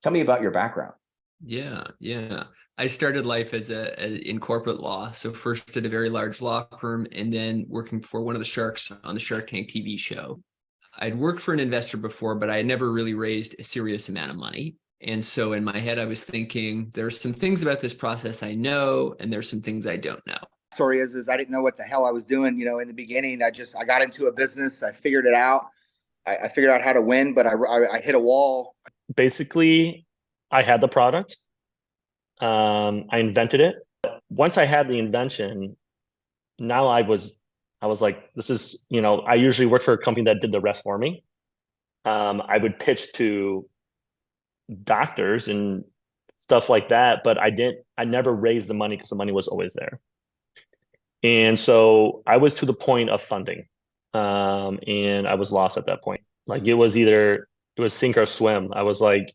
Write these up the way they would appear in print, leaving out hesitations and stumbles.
Tell me about your background. Yeah. I started life in corporate law. So first at a very large law firm, and then working for one of the sharks on the Shark Tank TV show. I'd worked for an investor before, but I had never really raised a serious amount of money. And so in my head, I was thinking, there's some things about this process I know, and there's some things I don't know. Story is I didn't know what the hell I was doing. In the beginning, I got into a business. I figured it out. I figured out how to win, but I hit a wall. Basically, I had the product. I invented it. Once I had the invention, now I was like, this is, I usually work for a company that did the rest for me. I would pitch to doctors and stuff like that, but I never raised the money because the money was always there. And so I was to the point of funding, and I was lost at that point. Like it was sink or swim. I was like,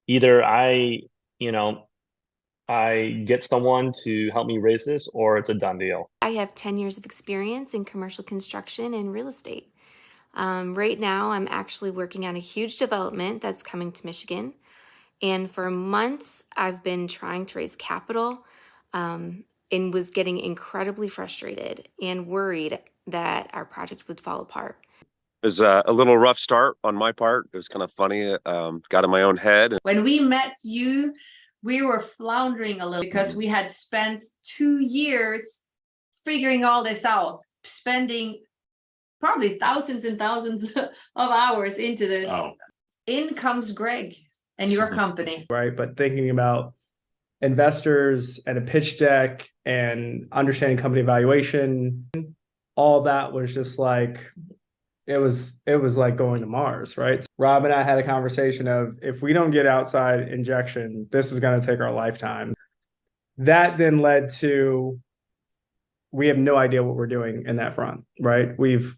either I get someone to help me raise this, or it's a done deal. I have 10 years of experience in commercial construction and real estate. Right now, I'm actually working on a huge development that's coming to Michigan. And for months, I've been trying to raise capital and was getting incredibly frustrated and worried that our project would fall apart. It was a little rough start on my part. It was kind of funny. Got in my own head. When we met you, we were floundering a little because we had spent 2 years figuring all this out, spending probably thousands and thousands of hours into this. Oh. In comes Greg and your company. Right. But thinking about investors and a pitch deck and understanding company valuation, all that was just like, it was like going to Mars, right? So Rob and I had a conversation of, if we don't get outside injection, this is going to take our lifetime. That then led to, we have no idea what we're doing in that front, right? We've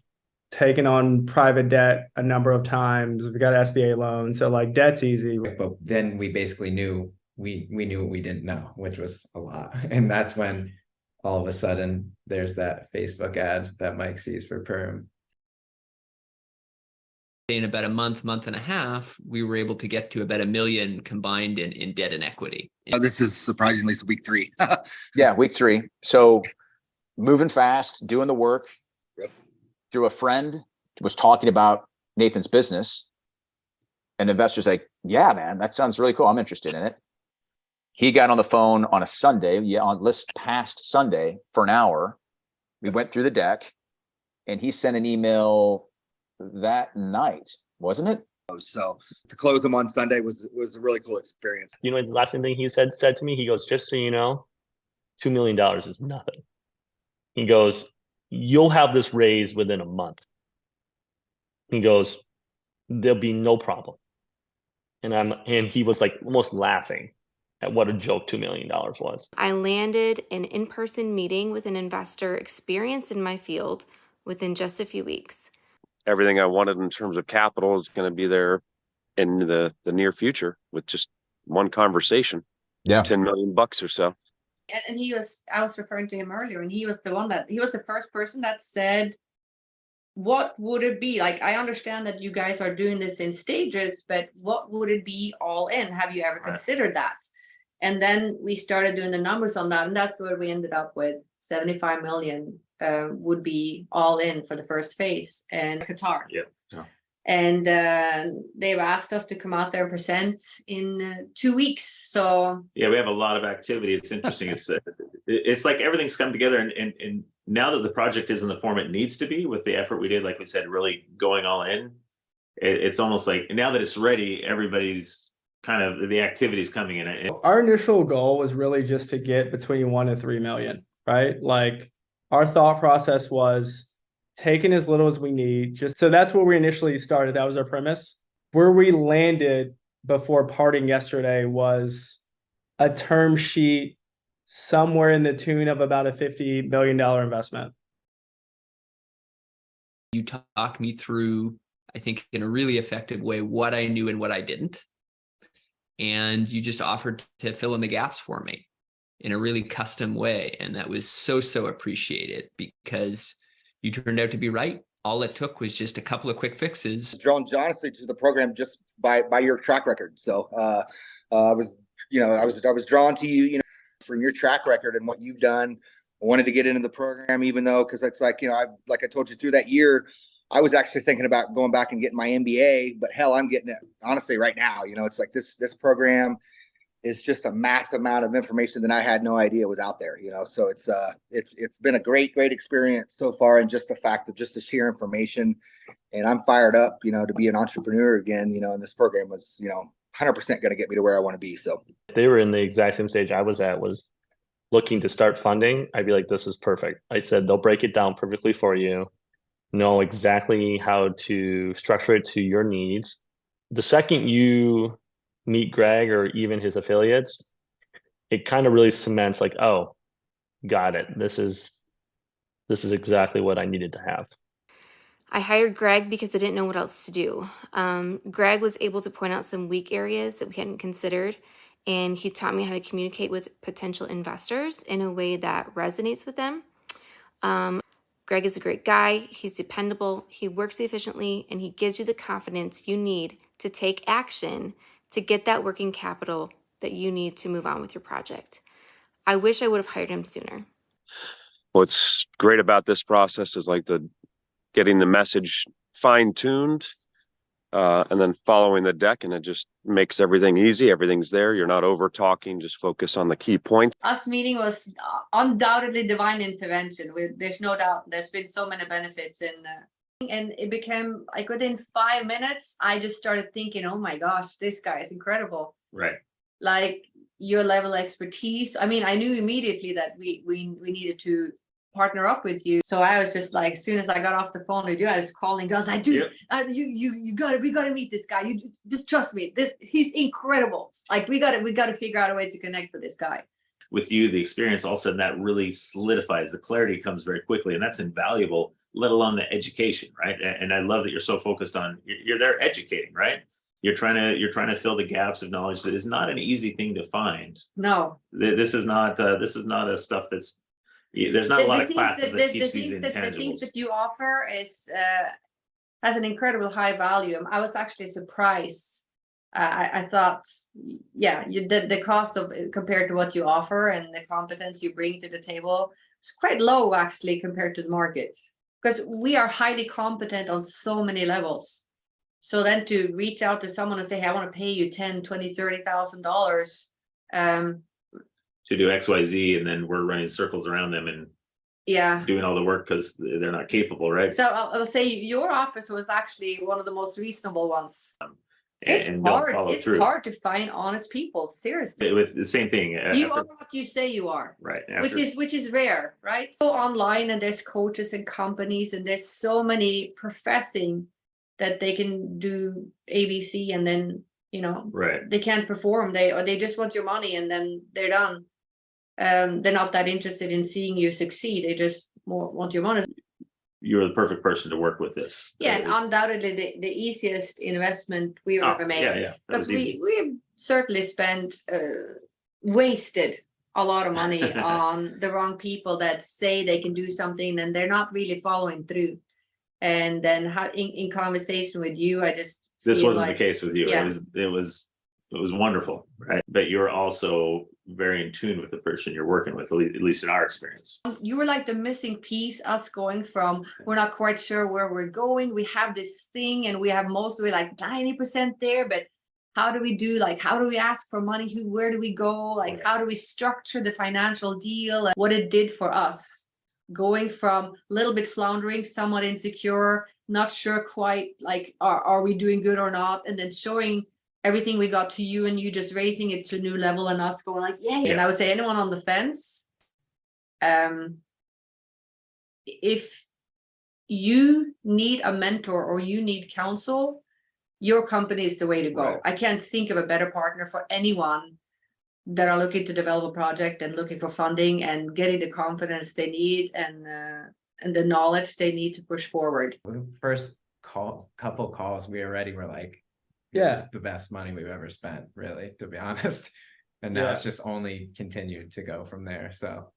taken on private debt a number of times. We've got SBA loans. So like debt's easy. But then we basically knew, we knew what we didn't know, which was a lot. And that's when all of a sudden there's that Facebook ad that Mike sees for Purim. In about a month and a half, we were able to get to about $1 million combined in debt and equity. This is surprisingly week 3. Yeah, week 3. So moving fast, doing the work. Yep. Through a friend was talking about Nathan's business. An investor's like, yeah, man, that sounds really cool. I'm interested in it. He got on the phone on a Sunday, on this past Sunday for an hour. We went through the deck and he sent an email that night, wasn't it? So to close them on Sunday was a really cool experience. The last thing he said to me, he goes, just so you know, $2 million is nothing. He goes, you'll have this raised within a month. He goes, there'll be no problem. And he was like almost laughing at what a joke $2 million was. I landed an in-person meeting with an investor experienced in my field within just a few weeks. Everything I wanted in terms of capital is going to be there in the near future with just one conversation. Yeah. $10 million or so. And I was referring to him earlier, and he was the first person that said, what would it be? Like, I understand that you guys are doing this in stages, but what would it be all in? Have you ever considered that? And then we started doing the numbers on that, and that's where we ended up with 75 million would be all in for the first phase, and Qatar. Yeah. And they've asked us to come out there and present in 2 weeks. So yeah, we have a lot of activity. It's interesting. It's like everything's come together, and now that the project is in the form it needs to be, with the effort we did, like we said, really going all in, it's almost like now that it's ready, everybody's kind of, the activity's coming in. Our initial goal was really just to get between 1 and 3 million, right? Like our thought process was taking as little as we need. So that's where we initially started. That was our premise. Where we landed before parting yesterday was a term sheet somewhere in the tune of about a $50 million investment. You talked me through, I think, in a really effective way, what I knew and what I didn't. And you just offered to fill in the gaps for me in a really custom way. And that was so appreciated, because you turned out to be right. All it took was just a couple of quick fixes. Honestly, just the program just by your track record. So I was drawn to you, from your track record and what you've done. I wanted to get into the program, even though, because it's like, like I told you, through that year, I was actually thinking about going back and getting my MBA, but hell, I'm getting it honestly right now. It's like this program is just a massive amount of information that I had no idea was out there. So it's been a great experience so far, and just the fact of just the sheer information. And I'm fired up, to be an entrepreneur again. And this program was, 100% going to get me to where I want to be. So If they were in the exact same stage I was at, was looking to start funding, I'd be like, this is perfect. I said, they'll break it down perfectly for you, know exactly how to structure it to your needs. The second you meet Greg or even his affiliates, it kind of really cements like, oh, got it. This is exactly what I needed to have. I hired Greg because I didn't know what else to do. Greg was able to point out some weak areas that we hadn't considered, and he taught me how to communicate with potential investors in a way that resonates with them. Greg is a great guy. He's dependable. He works efficiently, and he gives you the confidence you need to take action to get that working capital that you need to move on with your project. I wish I would have hired him sooner. What's great about this process is like getting the message fine-tuned, and then following the deck, and it just makes everything easy. Everything's there. You're not over talking, just focus on the key points. Us meeting was undoubtedly divine intervention. There's no doubt. There's been so many benefits, and it became like within 5 minutes, I just started thinking, oh my gosh, this guy is incredible. Right. Like your level of expertise. I mean, I knew immediately that we needed to partner up with you. So I was just like, as soon as I got off the phone with you, I was calling. I was like, dude, we gotta meet this guy. You just trust me. He's incredible. Like we gotta figure out a way to connect with this guy. With you, the experience, all of a sudden that really solidifies. The clarity comes very quickly, and that's invaluable, let alone the education, right? And I love that you're so focused on, you're there educating, right? You're trying to fill the gaps of knowledge that is not an easy thing to find. No. This is not a stuff that's, there's not a lot of classes that teach these The things intangibles. that you offer has an incredible high value. I was actually surprised. I thought, the cost of compared to what you offer and the competence you bring to the table is quite low actually compared to the market, because we are highly competent on so many levels. So then to reach out to someone and say, hey, I want to pay you $10,000, $20,000, $30,000. To do XYZ, and then we're running circles around them and doing all the work because they're not capable, right? So I'll say your office was actually one of the most reasonable ones. It's hard to find honest people, seriously. With the same thing. You are what you say you are, right? Which is rare, right? So online, and there's coaches and companies, and there's so many professing that they can do ABC, and then they can't perform. They just want your money, and then they're done. They're not that interested in seeing you succeed. They just want your money. You're the perfect person to work with this. Yeah, and undoubtedly the easiest investment we've ever made. Yeah. Because we certainly wasted a lot of money on the wrong people that say they can do something and they're not really following through. And then in conversation with you, this wasn't the case with you. Yeah. It was wonderful, right? But you're also very in tune with the person you're working with, at least in our experience. You were like the missing piece, us going from, we're not quite sure where we're going. We have this thing and we have most of it like 90% there, but how do we ask for money? Where do we go? Like, how do we structure the financial deal? And what it did for us, going from a little bit floundering, somewhat insecure, not sure quite, like, are we doing good or not? And then showing everything we got to you, and you just raising it to a new level, and us going like, yeah. And I would say anyone on the fence, if you need a mentor or you need counsel, your company is the way to go. Right. I can't think of a better partner for anyone that are looking to develop a project and looking for funding and getting the confidence they need and the knowledge they need to push forward. First couple calls, we already were like, this is the best money we've ever spent, really, to be honest. And now it's just only continued to go from there. So